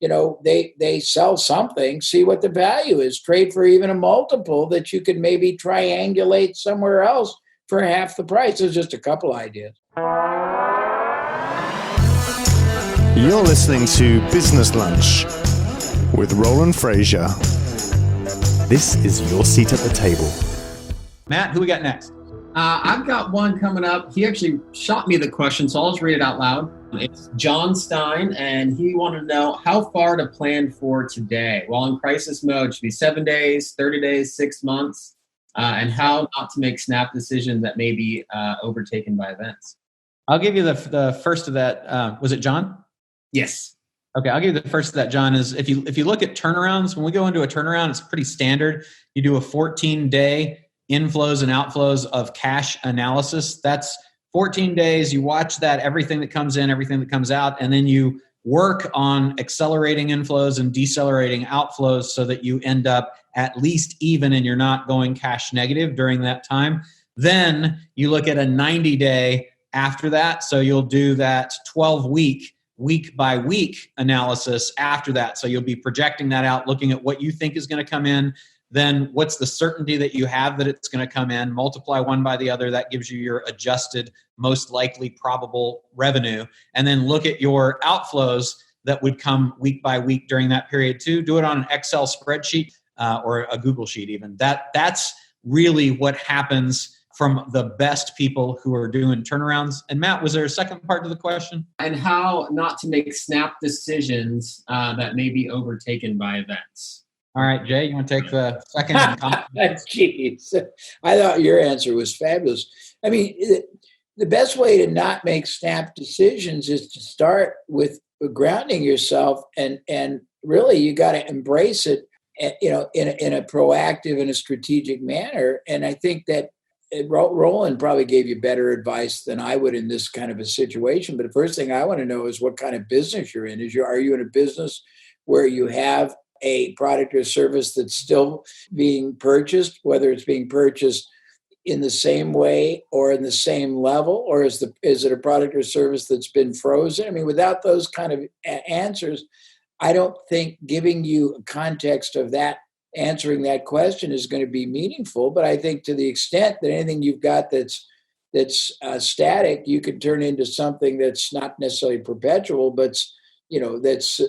they sell something, see what the value is, trade for even a multiple that you could maybe triangulate somewhere else for half the price. There's just a couple ideas. You're listening to Business Lunch with Roland Frasier. This is your seat at the table. Matt, who we got next? I've got one coming up. He actually shot me the question, so I'll just read it out loud. It's John Stein, and he wanted to know how far to plan for today. While in crisis mode, should be 7 days, 30 days, 6 months, and how not to make snap decisions that may be overtaken by events. I'll give you the first of that. Was it John? Yes. Okay, I'll give you the first of that, John. Is if you look at turnarounds, when we go into a turnaround, it's pretty standard. You do a 14-day inflows and outflows of cash analysis. That's 14 days. You watch that, everything that comes in, everything that comes out, and then you work on accelerating inflows and decelerating outflows so that you end up at least even and you're not going cash negative during that time. Then you look at a 90-day after that. So you'll do that 12-week, week by week analysis after that. So you'll be projecting that out, looking at what you think is going to come in. Then what's the certainty that you have that it's going to come in, multiply one by the other. That gives you your adjusted, most likely probable revenue. And then look at your outflows that would come week by week during that period too. Do it on an Excel spreadsheet or a Google sheet even. That's really what happens from the best people who are doing turnarounds. And Matt, was there a second part to the question? And how not to make snap decisions that may be overtaken by events. All right, Jay, you want to take the second? Jeez, I thought your answer was fabulous. I mean, the best way to not make snap decisions is to start with grounding yourself, and really you got to embrace it, in a proactive and a strategic manner. And I think that Roland probably gave you better advice than I would in this kind of a situation. But the first thing I want to know is what kind of business you're in. Are you in a business where you have a product or service that's still being purchased, whether it's being purchased in the same way or in the same level, or is it a product or service that's been frozen? I mean, without those kind of answers, I don't think giving you a context of that, answering that question is going to be meaningful. But I think to the extent that anything you've got that's static, you could turn into something that's not necessarily perpetual, but that's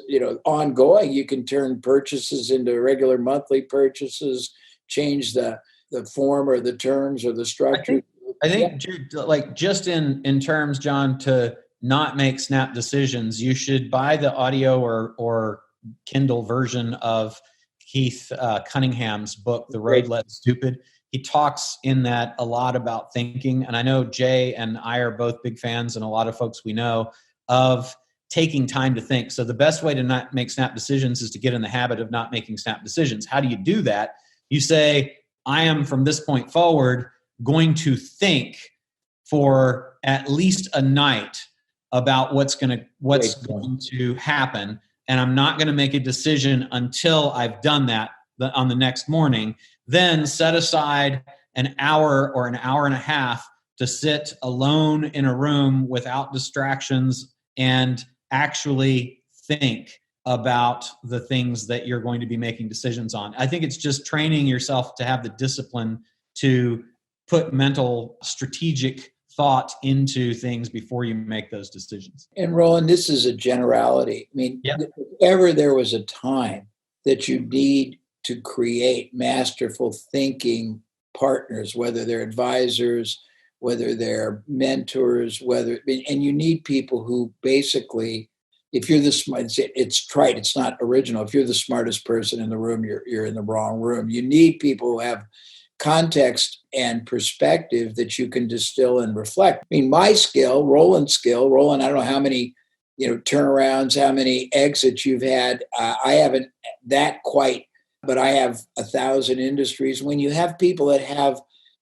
ongoing. You can turn purchases into regular monthly purchases, change the form or the terms or the structure. I think like just in terms, John, to not make snap decisions, you should buy the audio or Kindle version of Keith Cunningham's book, The Road Less Stupid. He talks in that a lot about thinking. And I know Jay and I are both big fans, and a lot of folks we know, of taking time to think. So the best way to not make snap decisions is to get in the habit of not making snap decisions. How do you do that? You say, I am from this point forward going to think for at least a night about what's going to happen. And I'm not going to make a decision until I've done that on the next morning. Then set aside an hour or an hour and a half to sit alone in a room without distractions and actually think about the things that you're going to be making decisions on. I think it's just training yourself to have the discipline to put mental strategic thought into things before you make those decisions. And Roland, this is a generality. I mean, If ever there was a time that you need to create masterful thinking partners, whether they're advisors, whether they're mentors, and you need people who basically, if you're the smart, it's trite, it's not original. If you're the smartest person in the room, you're in the wrong room. You need people who have context and perspective that you can distill and reflect. I mean, my skill, Roland, I don't know how many, turnarounds, how many exits you've had. I haven't that quite, but I have 1,000 industries. When you have people that have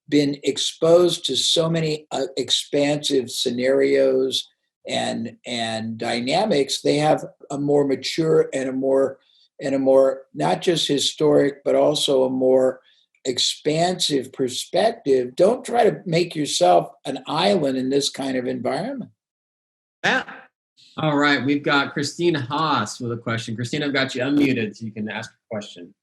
been exposed to so many expansive scenarios and dynamics, they have a more mature and a more not just historic, but also a more expansive perspective. Don't try to make yourself an island in this kind of environment. Matt, All right, we've got Christina Haas with a question. Christina, I've got you unmuted so you can ask a question.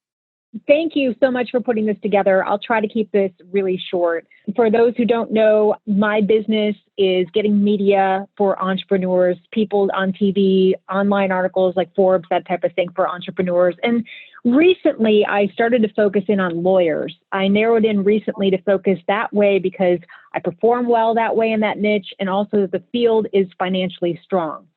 Thank you so much for putting this together. I'll try to keep this really short. For those who don't know, my business is getting media for entrepreneurs, people on TV, online articles like Forbes, that type of thing for entrepreneurs. And recently, I started to focus in on lawyers. I narrowed in recently to focus that way because I perform well that way in that niche, and also the field is financially strong.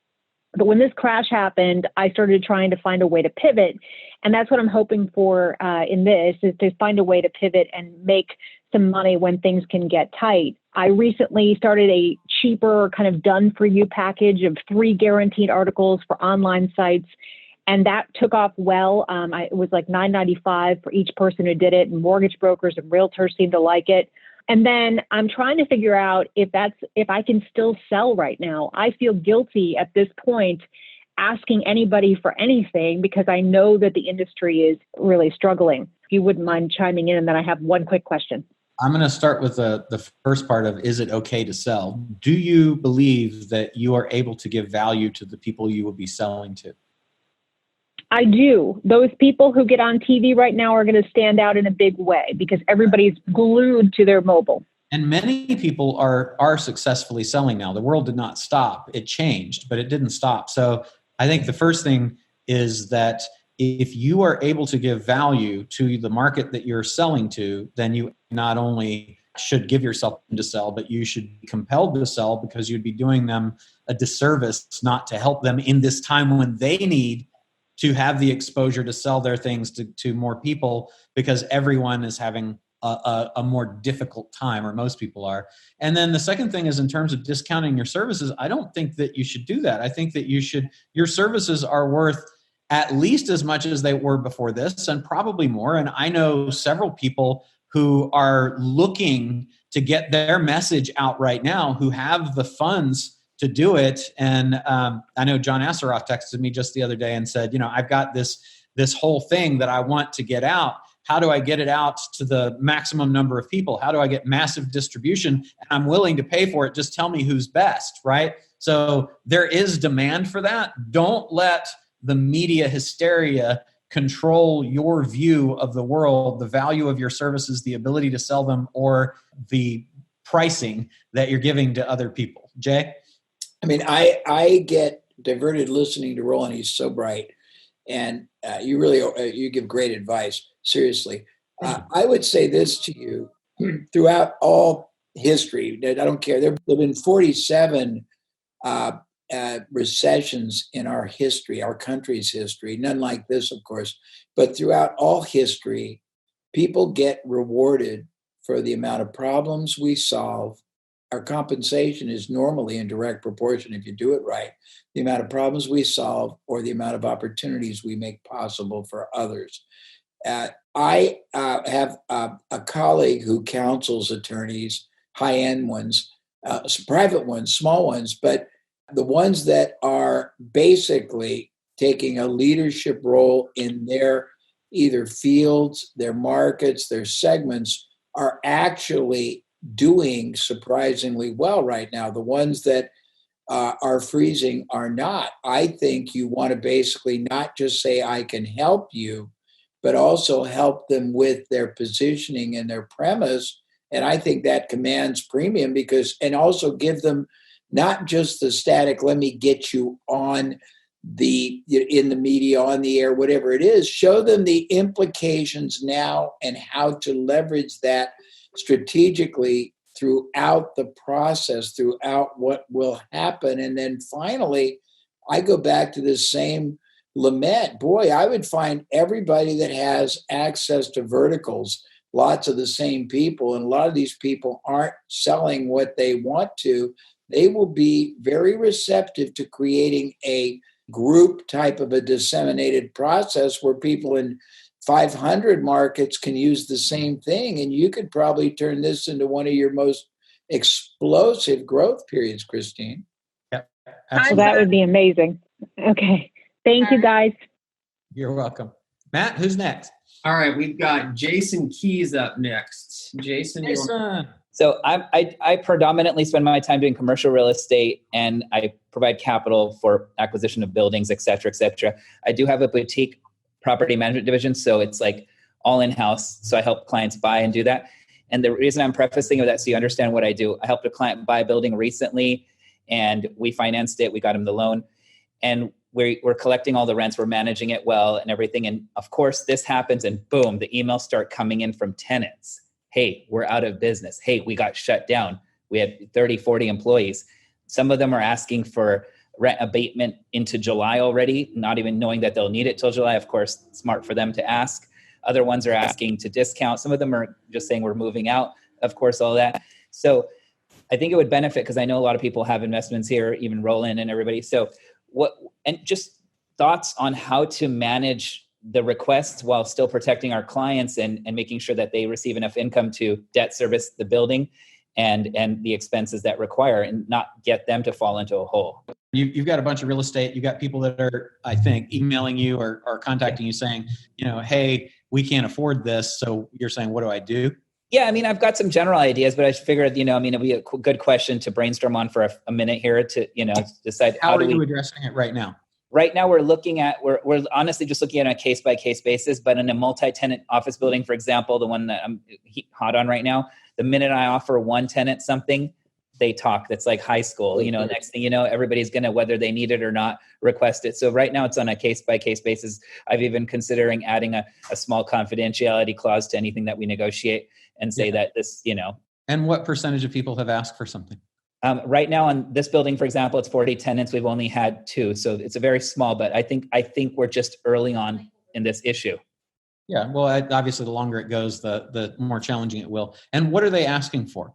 But when this crash happened, I started trying to find a way to pivot. And that's what I'm hoping for in this, is to find a way to pivot and make some money when things can get tight. I recently started a cheaper kind of done-for-you package of 3 guaranteed articles for online sites. And that took off well. It was like $9.95 for each person who did it. And mortgage brokers and realtors seemed to like it. And then I'm trying to figure out if I can still sell right now. I feel guilty at this point asking anybody for anything because I know that the industry is really struggling. If you wouldn't mind chiming in, and then I have one quick question. I'm going to start with the first part of, is it okay to sell? Do you believe that you are able to give value to the people you will be selling to? I do. Those people who get on TV right now are going to stand out in a big way because everybody's glued to their mobile. And many people are successfully selling now. The world did not stop. It changed, but it didn't stop. So I think the first thing is that if you are able to give value to the market that you're selling to, then you not only should give yourself to sell, but you should be compelled to sell because you'd be doing them a disservice not to help them in this time when they need to have the exposure to sell their things to more people, because everyone is having a more difficult time, or most people are. And then the second thing is, in terms of discounting your services, I don't think that you should do that. I think that your services are worth at least as much as they were before this, and probably more. And I know several people who are looking to get their message out right now, who have the funds to do it. And I know John Asseroff texted me just the other day and said, I've got this whole thing that I want to get out. How do I get it out to the maximum number of people? How do I get massive distribution? And I'm willing to pay for it. Just tell me who's best, right? So there is demand for that. Don't let the media hysteria control your view of the world, the value of your services, the ability to sell them, or the pricing that you're giving to other people. Jay? I mean, I get diverted listening to Roland. He's so bright. And you really, you give great advice. Seriously. I would say this to you: throughout all history, I don't care, there have been 47 recessions in our history, our country's history, none like this, of course. But throughout all history, people get rewarded for the amount of problems we solve. Our compensation is normally in direct proportion, if you do it right, the amount of problems we solve or the amount of opportunities we make possible for others. I have a colleague who counsels attorneys, high-end ones, private ones, small ones, but the ones that are basically taking a leadership role in their either fields, their markets, their segments are actually doing surprisingly well right now. The ones that are freezing are not. I think you want to basically not just say, I can help you, but also help them with their positioning and their premise. And I think that commands premium and also give them not just the static, let me get you in the media, on the air, whatever it is, show them the implications now and how to leverage that strategically throughout the process, throughout what will happen. And then finally, I go back to the same lament. Boy, I would find everybody that has access to verticals, lots of the same people, and a lot of these people aren't selling what they want to. They will be very receptive to creating a group type of a disseminated process where people in 500 markets can use the same thing. And you could probably turn this into one of your most explosive growth periods, Christine. Yeah, absolutely. That would be amazing. Okay. Thank you, guys. You're welcome. Matt, who's next? All right, we've got Jason KEYZ up next. Jason. So I predominantly spend my time doing commercial real estate, and I provide capital for acquisition of buildings, et cetera, et cetera. I do have a boutique property management division, so it's like all in-house. So I help clients buy and do that. And the reason I'm prefacing with that, so you understand what I do, I helped a client buy a building recently, and we financed it. We got him the loan, and we're collecting all the rents. We're managing it well and everything. And of course, this happens, and boom, the emails start coming in from tenants. Hey, we're out of business. Hey, we got shut down. We had 30, 40 employees. Some of them are asking for rent abatement into July already, not even knowing that they'll need it till July. Of course, smart for them to ask. Other ones are asking to discount. Some of them are just saying we're moving out. Of course, all that. So I think it would benefit, because I know a lot of people have investments here, even Roland and everybody. So and just thoughts on how to manage the requests while still protecting our clients and making sure that they receive enough income to debt service the building and the expenses that require, and not get them to fall into a hole. You've got a bunch of real estate. You've got people that are, I think, emailing you or contacting you saying, hey, we can't afford this. So you're saying, what do I do? Yeah, I mean, I've got some general ideas, but I figured, it'd be a good question to brainstorm on for a minute here to, decide how are you addressing it right now? Right now, we're honestly just looking at it on a case-by-case basis, but in a multi-tenant office building, for example, the one that I'm hot on right now, the minute I offer one tenant something, they talk. That's like high school. Next thing you know, everybody's going to, whether they need it or not, request it. So right now it's on a case-by-case basis. I've even considering adding a small confidentiality clause to anything that we negotiate and say that this, And what percentage of people have asked for something? Right now on this building, for example, it's 40 tenants. We've only had 2. So it's a very small, but I think we're just early on in this issue. Yeah. Well, obviously the longer it goes, the more challenging it will. And what are they asking for?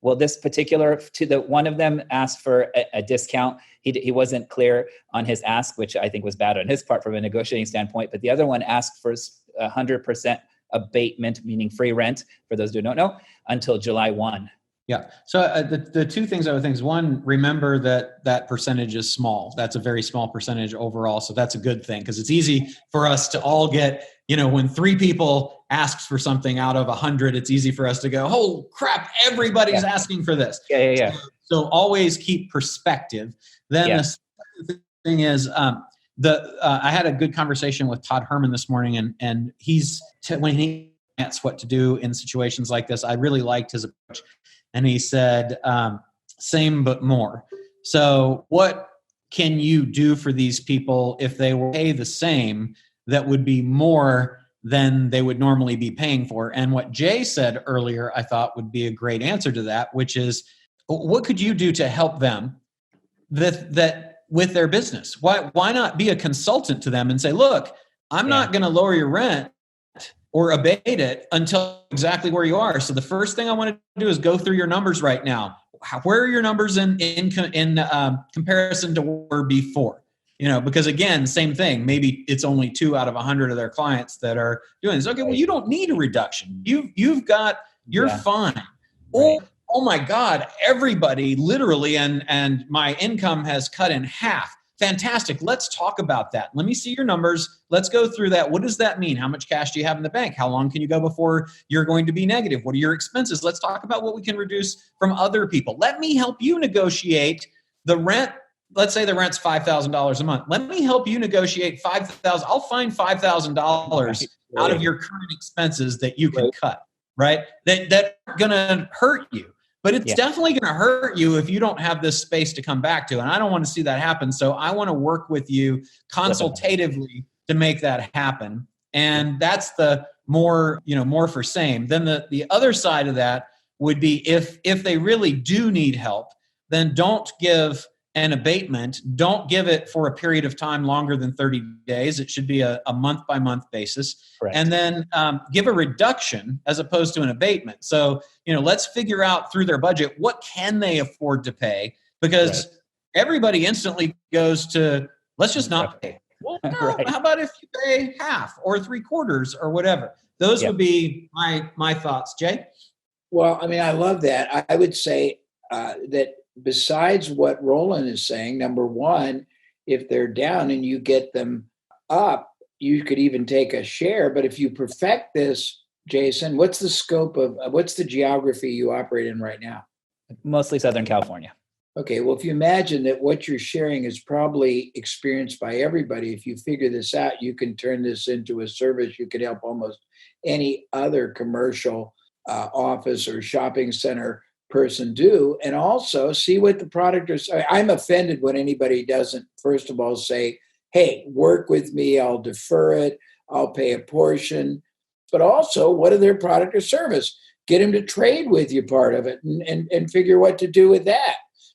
Well, this particular, one of them asked for a discount. He wasn't clear on his ask, which I think was bad on his part from a negotiating standpoint. But the other one asked for 100% abatement, meaning free rent, for those who don't know, until July 1. Yeah. So the two things I would think is, one, remember that percentage is small. That's a very small percentage overall. So that's a good thing, because it's easy for us to all get, when 3 people asks for something out of 100, it's easy for us to go, oh crap, everybody's asking for this. Yeah. So always keep perspective. Then the second thing is, I had a good conversation with Todd Herman this morning, and when he asks what to do in situations like this, I really liked his approach. And he said, same but more. So what can you do for these people if they were pay the same that would be more than they would normally be paying for? And what Jay said earlier, I thought would be a great answer to that, which is, what could you do to help them that with their business? Why not be a consultant to them and say, look, I'm not going to lower your rent or abate it until exactly where you are. So the first thing I want to do is go through your numbers right now. Where are your numbers in comparison to where they were before? Because again, same thing. Maybe it's only 2 out of 100 of their clients that are doing this. Okay, well, you don't need a reduction. You're fine. Right. Oh my God, everybody literally, and my income has cut in half. Fantastic. Let's talk about that. Let me see your numbers. Let's go through that. What does that mean? How much cash do you have in the bank? How long can you go before you're going to be negative? What are your expenses? Let's talk about what we can reduce from other people. Let me help you negotiate the rent. Let's say the rent's $5,000 a month. Let me help you negotiate $5,000. I'll find $5,000 out of your current expenses that you can cut, right? That are going to hurt you. But it's definitely going to hurt you if you don't have this space to come back to. And I don't want to see that happen. So I want to work with you consultatively to make that happen. And that's the more for same. Then the other side of that would be, if they really do need help, then don't give an abatement. Don't give it for a period of time longer than 30 days. It should be a month-by-month basis. Correct. And then give a reduction as opposed to an abatement. So, let's figure out through their budget, what can they afford to pay? Because everybody instantly goes to, let's just not pay. Well, no, how about if you pay half or 3/4 or whatever? Those would be my thoughts. Jay? Well, I mean, I love that. I would say that besides what Roland is saying, number one, if they're down and you get them up, you could even take a share. But if you perfect this Jason, what's the scope of, what's the geography you operate in right now? Mostly Southern California. Okay, well, if you imagine that what you're sharing is probably experienced by everybody, if you figure this out, you can turn this into a service. You could help almost any other commercial office or shopping center person do, and also see what the product is. I'm offended when anybody doesn't, first of all, say, hey, work with me, I'll defer it, I'll pay a portion, but also what are their product or service? Get them to trade with you part of it and figure what to do with that.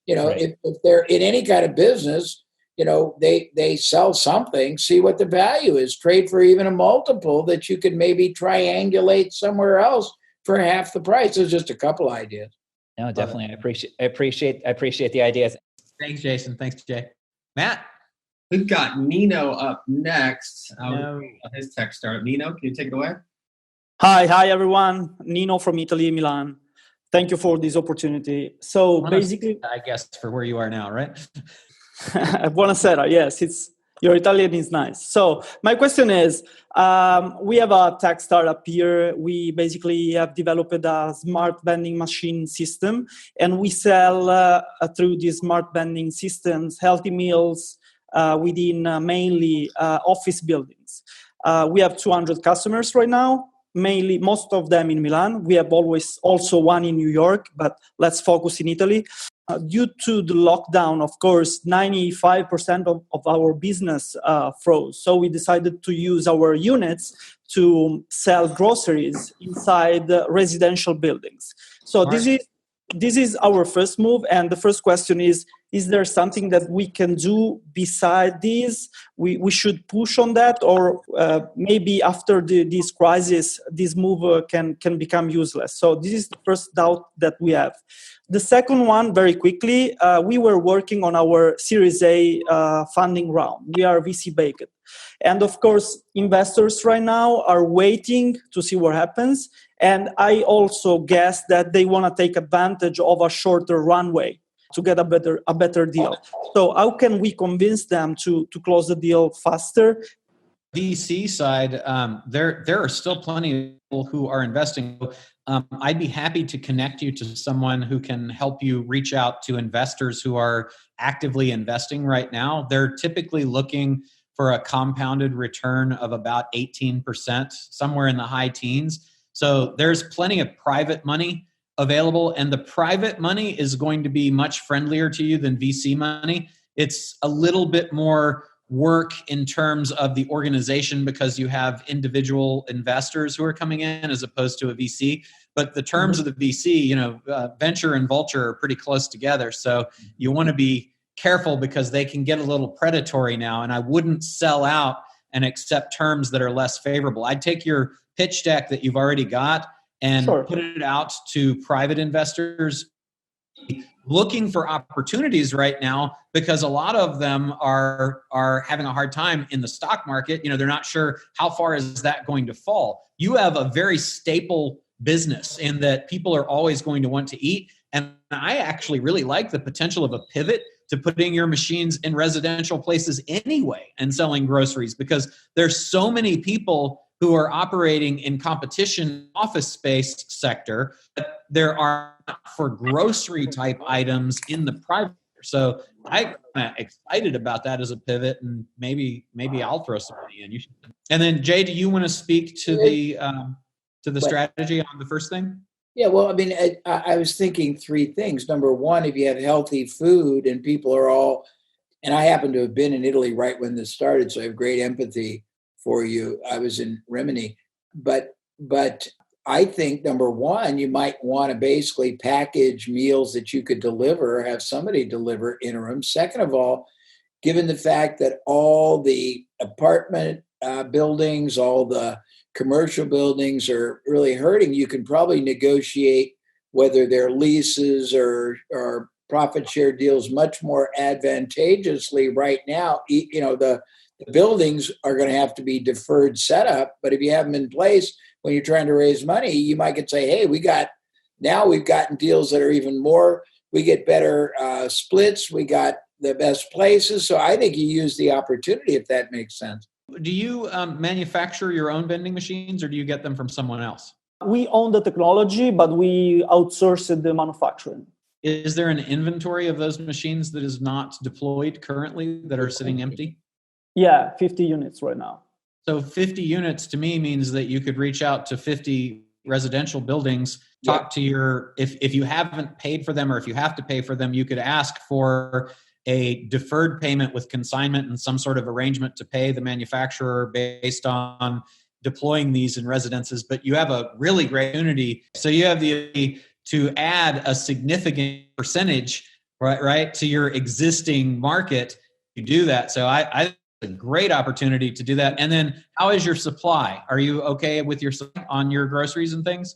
Right. If they're in any kind of business, they sell something, see what the value is, trade for even a multiple that you could maybe triangulate somewhere else for half the price. There's just a couple ideas. No, definitely. I appreciate the ideas. Thanks, Jason. Thanks, Jay. Matt? We've got Nino up next. His tech startup. Nino, can you take it away? Hi, everyone. Nino from Italy, Milan. Thank you for this opportunity. So basically, I guess for where you are now, right? Buonasera. Yes, your Italian is nice. So my question is, we have a tech startup here. We basically have developed a smart vending machine system, and we sell through these smart vending systems healthy meals within mainly office buildings. We have 200 customers right now. Mainly, most of them in Milan. We have always also one in New York, but let's focus in Italy. Due to the lockdown, of course, 95% of our business froze. So we decided to use our units to sell groceries inside residential buildings. So this is our first move. And the first question is there something that we can do beside this? We should push on that, or maybe after this crisis, this move can become useless. So this is the first doubt that we have. The second one, very quickly, we were working on our Series A funding round. We are VC-backed. And of course, investors right now are waiting to see what happens. And I also guess that they want to take advantage of a shorter runway to get a better deal. So how can we convince them to close the deal faster? VC side, there are still plenty of people who are investing. I'd be happy to connect you to someone who can help you reach out to investors who are actively investing right now. They're typically looking for a compounded return of about 18%, somewhere in the high teens. So there's plenty of private money available, and the private money is going to be much friendlier to you than VC money. It's a little bit more work in terms of the organization because you have individual investors who are coming in as opposed to a VC. But the terms of the VC, venture and vulture are pretty close together. So you want to be careful because they can get a little predatory now. And I wouldn't sell out and accept terms that are less favorable. I'd take your pitch deck that you've already got and put it out to private investors looking for opportunities right now, because a lot of them are having a hard time in the stock market. They're not sure how far is that going to fall. You have a very staple business in that people are always going to want to eat. And I actually really like the potential of a pivot to putting your machines in residential places anyway and selling groceries, because there's so many people who are operating in competition office space sector, but there are not for grocery type items in the private. So I'm excited about that as a pivot, and maybe I'll throw some money in. And then Jay, do you want to speak to the strategy on the first thing? Yeah, well, I mean, I was thinking three things. Number one, if you have healthy food and people are all, and I happen to have been in Italy right when this started, so I have great empathy for you. I was in Rimini, but I think number one, you might want to basically package meals that you could deliver, or have somebody deliver interim. Second of all, given the fact that all the apartment buildings, all the commercial buildings are really hurting, you can probably negotiate whether they're leases or profit share deals much more advantageously right now. The buildings are going to have to be deferred setup, but if you have them in place when you're trying to raise money, you might could say, hey, we've gotten deals that are even more, we get better splits, we got the best places. So I think you use the opportunity, if that makes sense. Do you manufacture your own vending machines, or do you get them from someone else? We own the technology, but we outsourced the manufacturing. Is there an inventory of those machines that is not deployed currently that are sitting empty? Yeah, 50 units right now. So 50 units to me means that you could reach out to 50 residential buildings, talk to your, if you haven't paid for them or if you have to pay for them, you could ask for a deferred payment with consignment and some sort of arrangement to pay the manufacturer based on deploying these in residences. But you have a really great opportunity. So you have the ability to add a significant percentage, right, to your existing market. You do that. So I a great opportunity to do that. And then how is your supply? Are you okay with your supply on your groceries and things?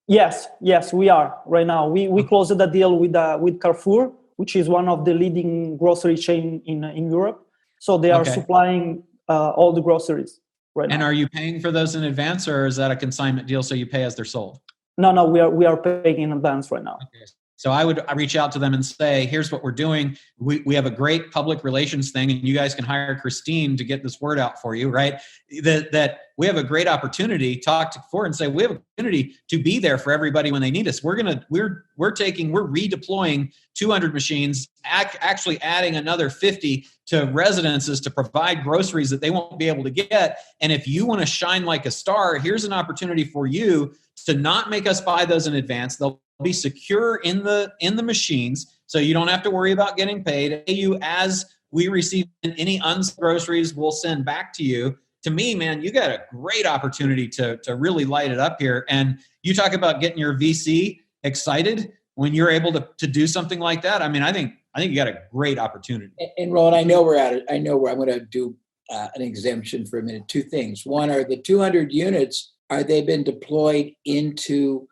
Yes, we are right now. We closed the deal with Carrefour, which is one of the leading grocery chain in Europe. So they are supplying all the groceries right now. And are you paying for those in advance, or is that a consignment deal so you pay as they're sold? No, we are paying in advance right now. Okay. So I reach out to them and say, here's what we're doing. We have a great public relations thing, and you guys can hire Christine to get this word out for you, right? That we have a great opportunity. Talk to Ford and say, we have an opportunity to be there for everybody when they need us. We're redeploying 200 machines, actually adding another 50 to residences to provide groceries that they won't be able to get. And if you want to shine like a star, here's an opportunity for you to not make us buy those in advance. They'll be secure in the machines, so you don't have to worry about getting paid. You, as we receive any unsold groceries, we'll send back to you. To me, man, you got a great opportunity to really light it up here. And you talk about getting your VC excited when you're able to do something like that. I mean, I think you got a great opportunity. And Roland, I know I'm going to do an exemption for a minute. Two things. One, are the 200 units, are they been deployed into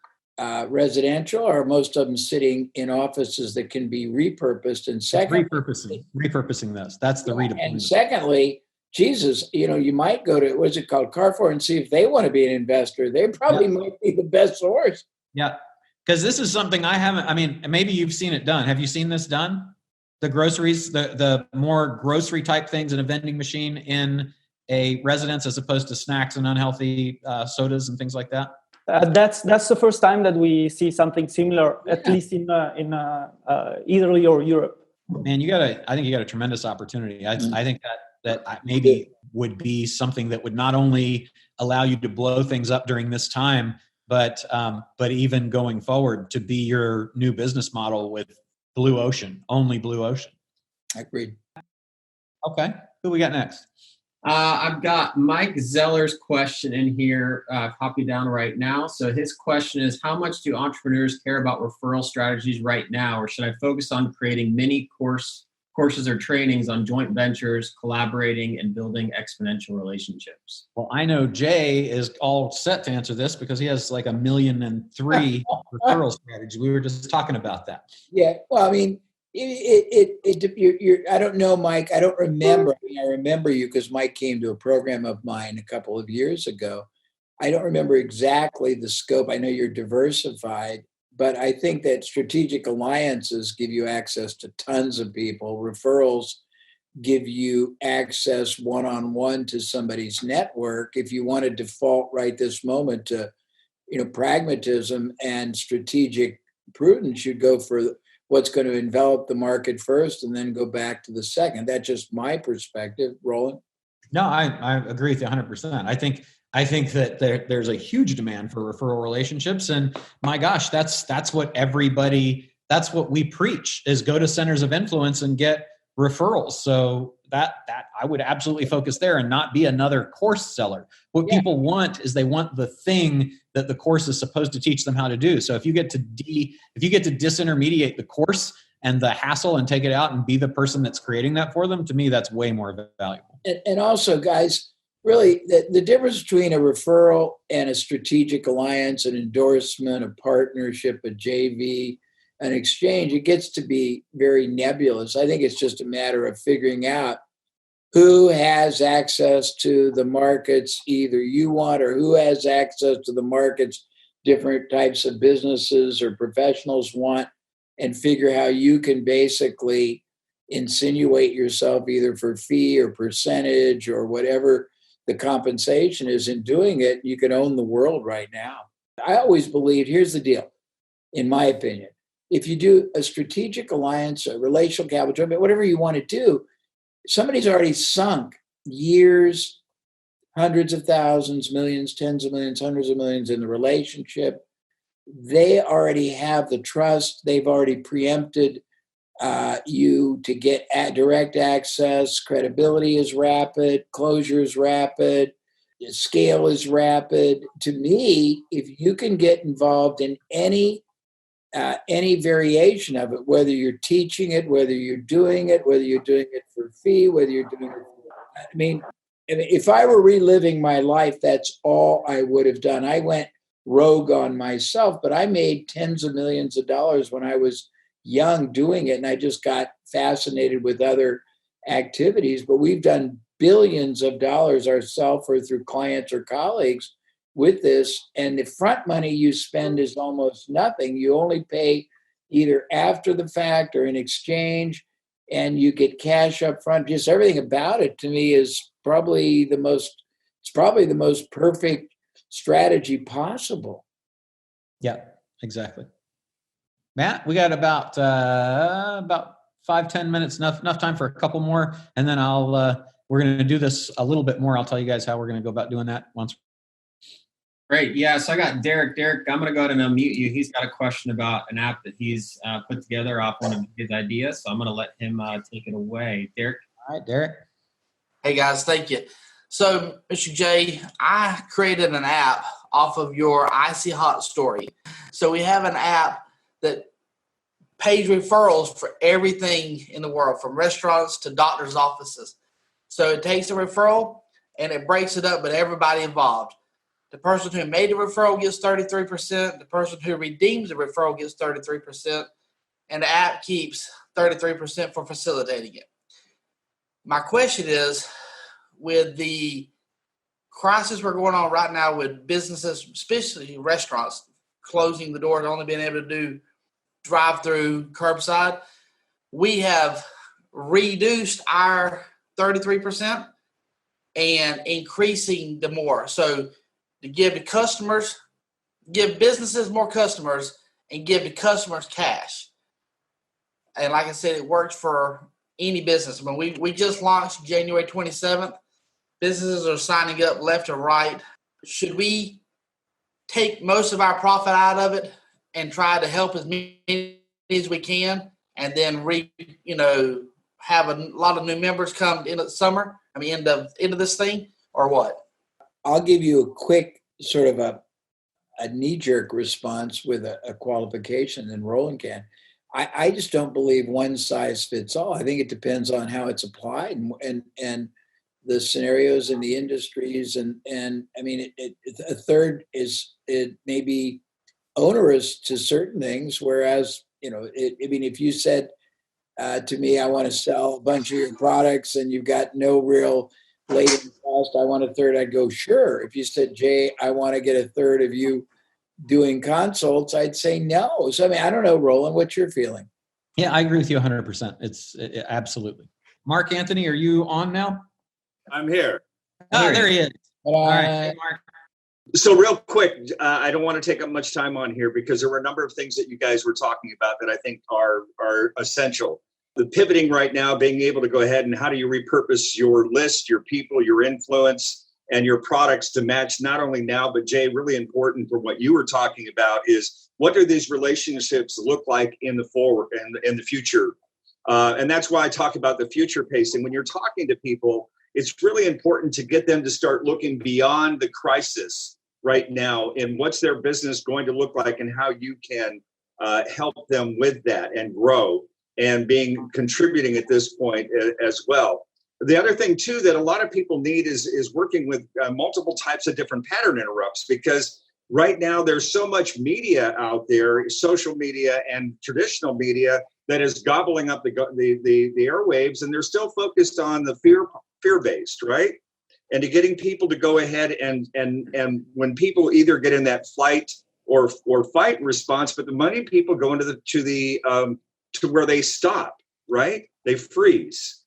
residential, or are most of them sitting in offices that can be repurposed? And second, repurposing this. That's the redeployment. And secondly, Jesus, you might go to, what's it called, Carrefour, and see if they want to be an investor. They probably might be the best source. Yeah, because this is something I haven't. I mean, maybe you've seen it done. Have you seen this done? The groceries, the more grocery type things in a vending machine in a residence, as opposed to snacks and unhealthy sodas and things like that. That's the first time that we see something similar, at least in Italy or Europe. Man, I think you got a tremendous opportunity. I think that maybe would be something that would not only allow you to blow things up during this time, but even going forward to be your new business model with Blue Ocean, only Blue Ocean. Agreed. Okay, who we got next? I've got Mike Zeller's question in here, copied down right now. So his question is, how much do entrepreneurs care about referral strategies right now? Or should I focus on creating mini courses or trainings on joint ventures, collaborating, and building exponential relationships? Well, I know Jay is all set to answer this because he has like 1.3 million referral strategies. We were just talking about that. Yeah. Well, I mean, I don't know, Mike. I don't remember. I remember you because Mike came to a program of mine a couple of years ago. I don't remember exactly the scope. I know you're diversified, but I think that strategic alliances give you access to tons of people. Referrals give you access one-on-one to somebody's network. If you want to default right this moment to, pragmatism and strategic prudence, you'd go for what's going to envelop the market first and then go back to the second. That's just my perspective. Roland? No, I agree with you 100%. I think that there's a huge demand for referral relationships. And my gosh, that's what we preach, is go to centers of influence and get referrals. So that I would absolutely focus there and not be another course seller. What people want is they want the thing that the course is supposed to teach them how to do. So if you get to disintermediate the course and the hassle and take it out and be the person that's creating that for them, to me, that's way more valuable. And also, guys, really the difference between a referral and a strategic alliance, an endorsement, a partnership, a JV, an exchange, it gets to be very nebulous. I think it's just a matter of figuring out who has access to the markets either you want, or who has access to the markets different types of businesses or professionals want, and figure how you can basically insinuate yourself either for fee or percentage or whatever the compensation is in doing it. You can own the world right now. I always believed, here's the deal, in my opinion. If you do a strategic alliance, a relational capital, whatever you want to do, somebody's already sunk years, hundreds of thousands, millions, tens of millions, hundreds of millions in the relationship. They already have the trust. They've already preempted you to get direct access. Credibility is rapid. Closure is rapid. Scale is rapid. To me, if you can get involved in any variation of it, whether you're teaching it, whether you're doing it, whether you're doing it for fee, whether you're doing it, I mean, if I were reliving my life, that's all I would have done. I went rogue on myself, but I made tens of millions of dollars when I was young doing it, and I just got fascinated with other activities. But we've done billions of dollars ourselves or through clients or colleagues with this, and the front money you spend is almost nothing. You only pay either after the fact or in exchange, and you get cash up front. Just everything about it to me is probably the most perfect strategy possible. Yeah, exactly. Matt, we got about 5-10 minutes, enough time for a couple more, and then we're going to do this a little bit more. I'll tell you guys how we're going to go about doing that once. Great. Yeah. So I got Derek. Derek, I'm going to go ahead and unmute you. He's got a question about an app that he's put together off one of his ideas. So I'm going to let him take it away. Derek. All right, Derek. Hey guys, thank you. So, Mr. J, I created an app off of your Icy Hot story. So we have an app that pays referrals for everything in the world, from restaurants to doctor's offices. So it takes the referral and it breaks it up with everybody involved. The person who made the referral gets 33%. The person who redeems the referral gets 33%. And the app keeps 33% for facilitating it. My question is, with the crisis we're going on right now with businesses, especially restaurants, closing the doors, only being able to do drive-through, curbside, we have reduced our 33% and increasing the more. So to give businesses more customers and give the customers cash. And like I said, it works for any business. I mean, we just launched January 27th. Businesses are signing up left and right. Should we take most of our profit out of it and try to help as many as we can, and then have a lot of new members come in the summer? I mean, end of this thing, or what? I'll give you a quick sort of a knee-jerk response with a qualification, and Roland can. I just don't believe one size fits all. I think it depends on how it's applied and the scenarios and the industries. And I mean, a third it may be onerous to certain things, whereas, if you said to me, I want to sell a bunch of your products and you've got no real latent cost, I want a third, I'd go, sure. If you said, Jay, I want to get a third of you doing consults, I'd say no. So, I mean, I don't know, Roland, what's your feeling? Yeah, I agree with you 100%. It's absolutely. Mark Anthony, are you on now? I'm here. Oh, there he is. All right, hey, Mark. So real quick, I don't want to take up much time on here because there were a number of things that you guys were talking about that I think are essential. The pivoting right now, being able to go ahead and how do you repurpose your list, your people, your influence, and your products to match not only now, but Jay, really important for what you were talking about is what do these relationships look like in the forward and in the future? And that's why I talk about the future pacing. When you're talking to people, it's really important to get them to start looking beyond the crisis right now and what's their business going to look like and how you can help them with that and grow and contributing at this point as well. The other thing too that a lot of people need is working with multiple types of different pattern interrupts, because right now there's so much media out there, social media and traditional media, that is gobbling up the airwaves, and they're still focused on the fear-based, right? And to getting people to go ahead and when people either get in that flight or fight response, but the money people go into to where they stop, right? They freeze.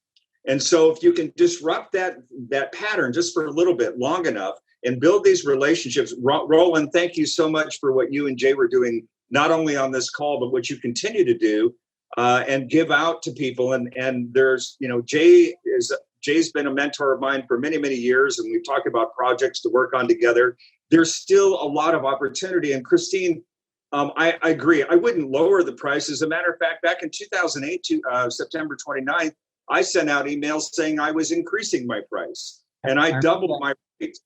And so if you can disrupt that pattern just for a little bit long enough, and build these relationships. Roland, thank you so much for what you and Jay were doing, not only on this call, but what you continue to do and give out to people. And there's, Jay's been a mentor of mine for many, many years, and we've talked about projects to work on together. There's still a lot of opportunity. And Christine, I agree. I wouldn't lower the price. As a matter of fact, back in 2008, September 29th, I sent out emails saying I was increasing my price. And I doubled my rate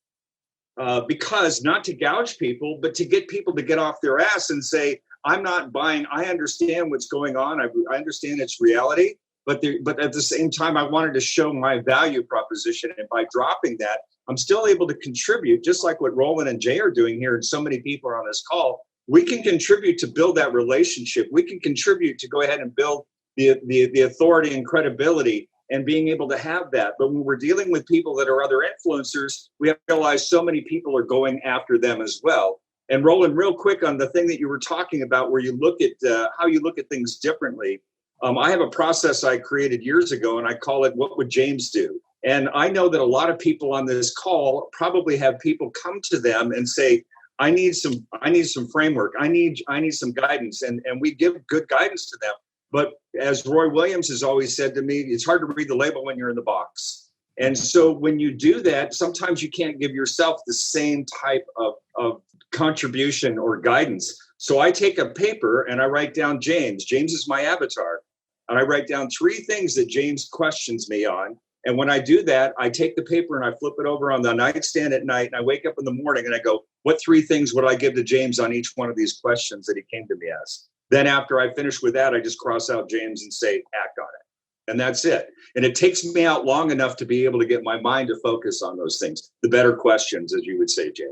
because not to gouge people, but to get people to get off their ass and say, I'm not buying. I understand what's going on. I understand it's reality. But at the same time, I wanted to show my value proposition. And by dropping that, I'm still able to contribute, just like what Roland and Jay are doing here, and so many people are on this call. We can contribute to build that relationship. We can contribute to go ahead and build the authority and credibility and being able to have that. But when we're dealing with people that are other influencers, we have to realize so many people are going after them as well. And Roland, real quick on the thing that you were talking about, where you look at how you look at things differently. I have a process I created years ago, and I call it, what would James do? And I know that a lot of people on this call probably have people come to them and say, I need some framework. I need some guidance. And we give good guidance to them. But as Roy Williams has always said to me, it's hard to read the label when you're in the box. And so when you do that, sometimes you can't give yourself the same type of contribution or guidance. So I take a paper and I write down James. James is my avatar. And I write down 3 things that James questions me on. And when I do that, I take the paper and I flip it over on the nightstand at night. And I wake up in the morning and I go, what 3 things would I give to James on each one of these questions that he came to me as? Then after I finish with that, I just cross out James and say, act on it. And that's it. And it takes me out long enough to be able to get my mind to focus on those things, the better questions, as you would say, Jay.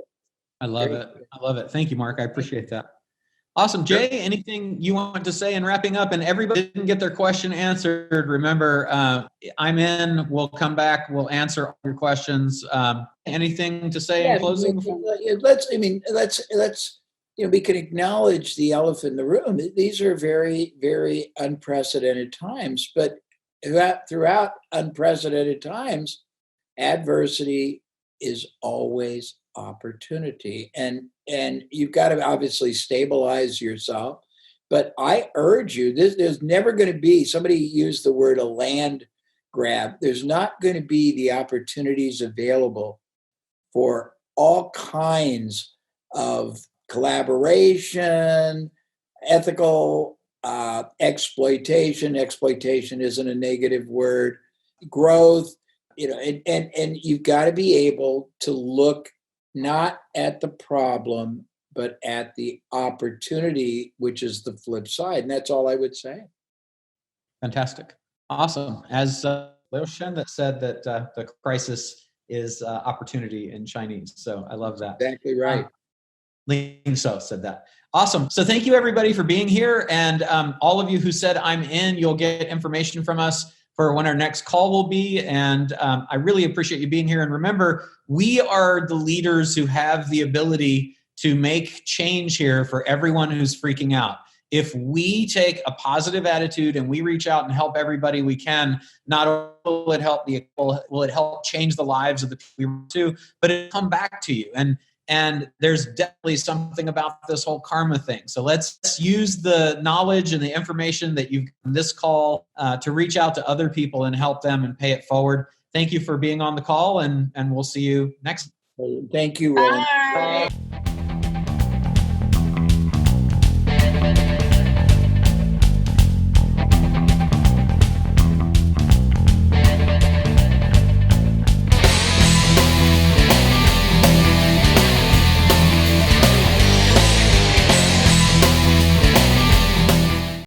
I love it. Thank you, Mark. I appreciate that. Awesome. Jay, anything you want to say in wrapping up? And everybody didn't get their question answered. Remember, I'm in. We'll come back. We'll answer all your questions. Anything to say in closing? Let's we can acknowledge the elephant in the room. These are very, very unprecedented times. But throughout unprecedented times, adversity is always opportunity, and you've got to obviously stabilize yourself. But I urge you, there's never going to be, somebody used the word a land grab. There's not going to be the opportunities available for all kinds of collaboration, ethical exploitation. Exploitation isn't a negative word. Growth, and you've got to be able to look not at the problem, but at the opportunity, which is the flip side. And that's all I would say. Fantastic. Awesome. As Liu Shen that said that the crisis is opportunity in Chinese. So I love that. Exactly right. Ling So said that. Awesome. So thank you everybody for being here. And all of you who said I'm in, you'll get information from us for when our next call will be. And I really appreciate you being here. And remember, we are the leaders who have the ability to make change here for everyone who's freaking out. If we take a positive attitude and we reach out and help everybody we can, not only will it help change the lives of the people we want to, but it'll come back to you. And there's definitely something about this whole karma thing. So let's use the knowledge and the information that you've on this call to reach out to other people and help them and pay it forward. Thank you for being on the call, and we'll see you next. Thank you, Roland. Bye.